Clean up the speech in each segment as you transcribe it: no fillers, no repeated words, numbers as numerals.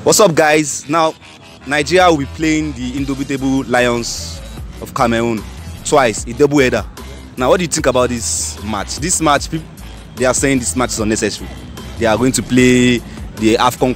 What's up, guys? Now Nigeria will be playing the Indomitable Lions of Cameroon twice, a double header. Now, what do you think about this match? This match, they are saying this match is unnecessary. They are going to play the AFCON,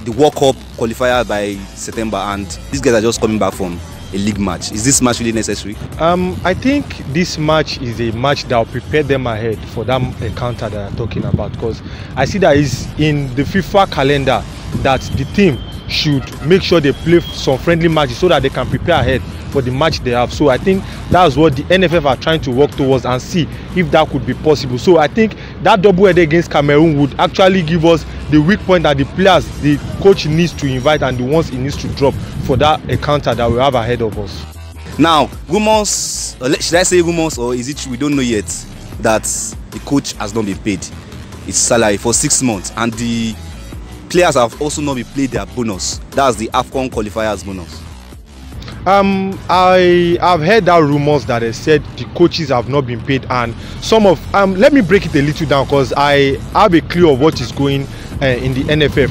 the World Cup qualifier by September, and these guys are just coming back from a league match. Is this match really necessary? I think this match is a match that will prepare them ahead for that encounter that I'm talking about, because I see that is in the FIFA calendar that the team should make sure they play some friendly matches so that they can prepare ahead for the match they have. So I think that's what the NFF are trying to work towards and see if that could be possible. So I think that double header against Cameroon would actually give us the weak point that the players, the coach needs to invite and the ones he needs to drop for that encounter that we have ahead of us. Now, rumors, should I say rumors, or is it true? We don't know yet that the coach has not been paid his salary for 6 months, and the players have also not been paid their bonus. That's the AFCON qualifiers bonus. I have heard that rumors that they said the coaches have not been paid, and some of let me break it a little down because I have a clue of what is going in the NFF.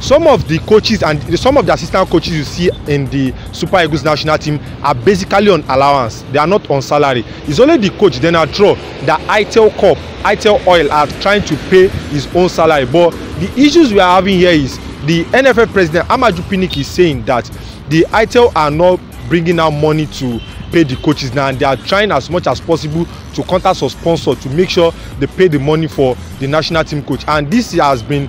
Some of the coaches and some of the assistant coaches you see in the Super Eagles national team are basically on allowance. They are not on salary. It's only the coach, then I draw the ITEL Oil are trying to pay his own salary. But the issues we are having here is the NFF president Amaju Pinnick is saying that the ITEL are not bringing out money to pay the coaches now, and they are trying as much as possible to contact some sponsor to make sure they pay the money for the national team coach. And this has been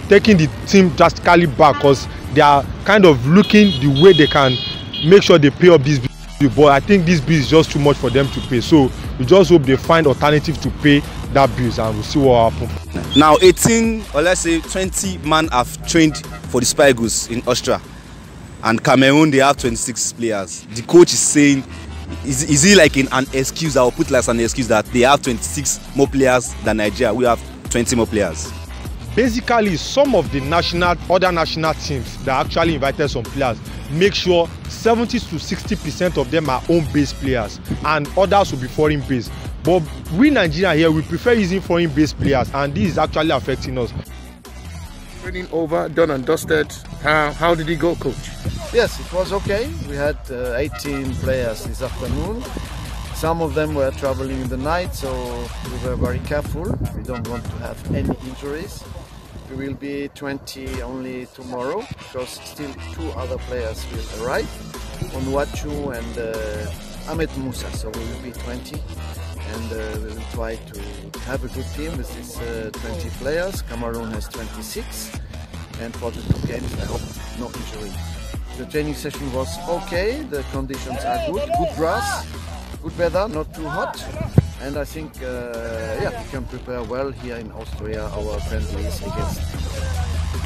taking the team drastically back because they are kind of looking the way they can make sure they pay up this bill. But I think this bill is just too much for them to pay. So we just hope they find alternative to pay that bills, and we'll see what happens. Now 18 or let's say 20 men have trained for the Supereagles in Austria, and Cameroon they have 26 players. The coach is saying, is he like an excuse? I will put like an excuse that they have 26 more players than Nigeria. We have 20 more players. Basically, some of the other national teams that actually invited some players make sure 70 to 60% of them are home-based players, and others will be foreign-based. But we Nigeria here, we prefer using foreign-based players, and this is actually affecting us. Training over, done and dusted. How did it go, coach? Yes, it was okay. We had 18 players this afternoon. Some of them were traveling in the night, so we were very careful. We don't want to have any injuries. We will be 20 only tomorrow because still 2 other players will arrive, Onwachu and Ahmed Musa. So we will be 20, and we will try to have a good team with these 20 players. Cameroon has 26, and for the 2 games I hope no injury. The training session was okay, the conditions are good, good grass, good weather, not too hot, and I think yeah, we can prepare well here in Austria our friendlies against.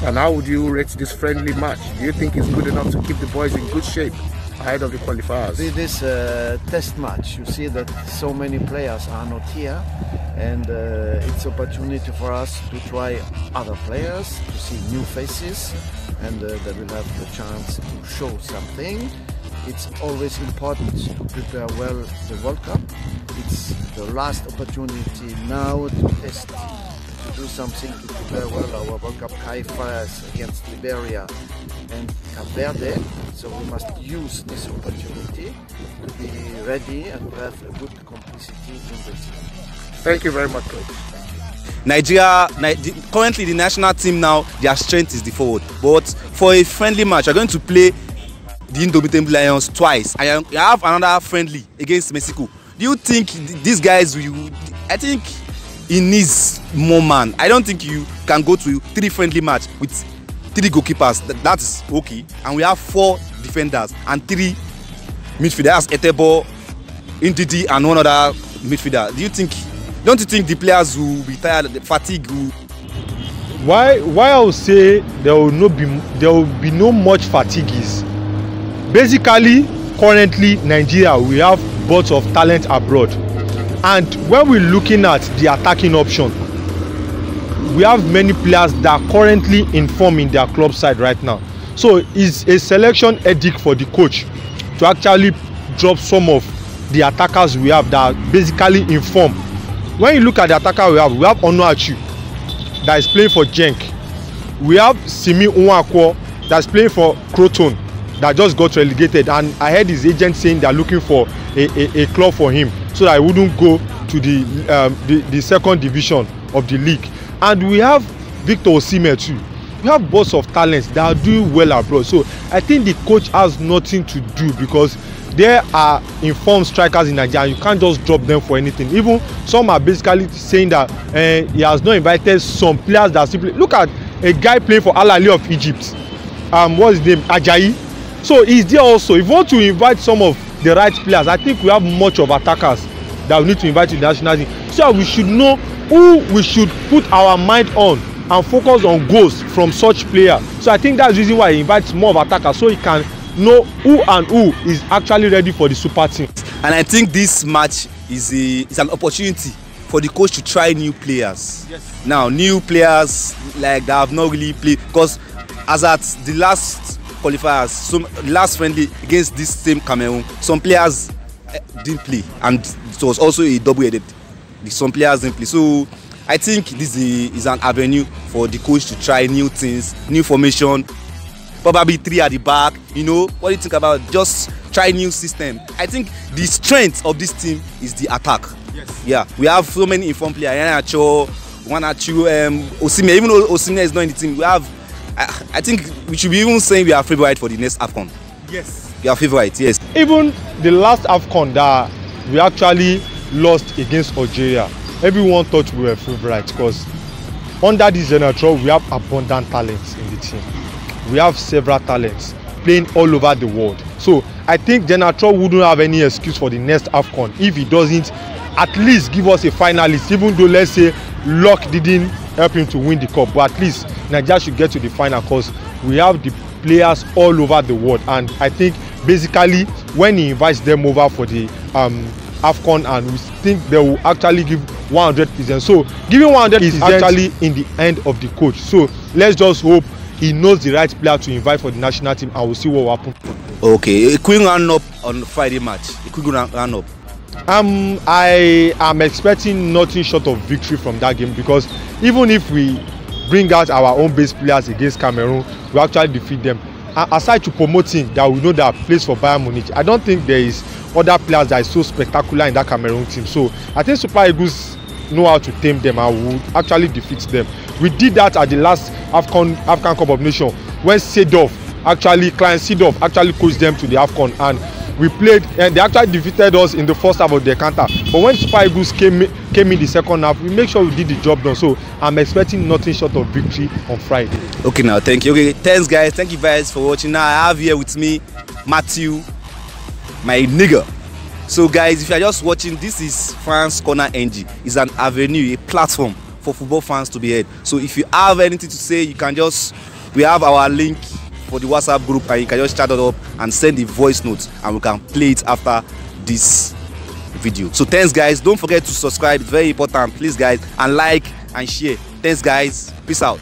And how would you rate this friendly match? Do you think it's good enough to keep the boys in good shape ahead of the qualifiers? This test match, you see that so many players are not here, and it's an opportunity for us to try other players, to see new faces, and they will have the chance to show something. It's always important to prepare well the World Cup. It's the last opportunity now to test, to do something to prepare well our World Cup qualifiers against Liberia and Cape Verde. So we must use this opportunity to be ready and to have a good complicity in the team. Thank you very much, coach. Nigeria, currently the national team now, their strength is the forward. But for a friendly match, you're going to play the Indomitable Lions twice, and you have another friendly against Mexico. Do you think these guys will? I think he needs more man. I don't think you can go to 3 friendly match with 3 goalkeepers. That's okay. And we have 4 defenders and 3 midfielders, Etebo, Ndidi, and 1 other midfielder. Don't you think the players will be tired, the fatigue will? Why I will say there will be no much fatigue is basically currently Nigeria we have lots of talent abroad, and when we're looking at the attacking option, we have many players that are currently in form in their club side right now. So it's a selection edict for the coach to actually drop some of the attackers we have that are basically in form. When you look at the attacker we have Onuachu that is playing for Genk. We have Simi Nwakwo that's playing for Croton that just got relegated, and I heard his agent saying they're looking for a club for him so that he wouldn't go to the second division of the league. And we have Victor Osimhen too. We have bursts of talents that are doing well abroad. So I think the coach has nothing to do, because there are informed strikers in Nigeria. You can't just drop them for anything. Even some are basically saying that he has not invited some players that simply look at a guy playing for Al Ahly of Egypt. What's his name? Ajayi. So he's there also. If you want to invite some of the right players, I think we have much of attackers that we need to invite to the national team, so we should know who we should put our mind on and focus on goals from such players. So I think that's the reason why he invites more of attackers, so he can know who and who is actually ready for the super team. And I think this match is an opportunity for the coach to try new players. Yes. Now, new players like that have not really played, because as at the last qualifiers, the last friendly against this same Cameroon, some players didn't play, and it was also a double-headed. Some players didn't play. So I think this is an avenue for the coach to try new things, new formation, probably 3 at the back. You know, what do you think about just try new system? I think the strength of this team is the attack. Yes. Yeah, we have so many informed players. Osimhen, even though Osimhen is not in the team, we have. I think we should be even saying we are favourite for the next AFCON. Yes. We are favourite, yes. Even the last AFCON that we actually lost against Algeria, everyone thought we were favourite, because under this general we have abundant talents in the team. We have several talents playing all over the world. So I think General wouldn't have any excuse for the next AFCON if he doesn't at least give us a finalist, even though let's say luck didn't help him to win the cup, but at least Nigeria should get to the final, because we have the players all over the world. And I think basically when he invites them over for the AFCON, and we think they will actually give 100%. So giving 100% is actually in the hand of the coach. So let's just hope he knows the right player to invite for the national team, and we'll see what will happen. Okay, a quick round up on Friday match. A quick round up. I am expecting nothing short of victory from that game, because even if we bring out our own base players against Cameroon, we actually defeat them. Aside to promoting that we know that plays for Bayern Munich, I don't think there is other players that is so spectacular in that Cameroon team. So I think Super Eagles know how to tame them and will actually defeat them. We did that at the last African Cup of Nations when Clarence Seedorf actually coached them to the AFCON, and we played, and they actually defeated us in the first half of the counter. But when Super Eagles came in the second half, we make sure we did the job done. So I'm expecting nothing short of victory on Friday. Okay, now thank you. Okay, thanks guys. Thank you guys for watching. Now I have here with me Matthew, my nigger. So guys, if you are just watching, this is France Corner NG. It's an avenue, a platform for football fans to be heard. So if you have anything to say, you can just, we have our link for the WhatsApp group, and you can just chat it up and send the voice notes, and we can play it after this video. So thanks guys, don't forget to subscribe, it's very important, please guys, and like and share. Thanks guys, peace out.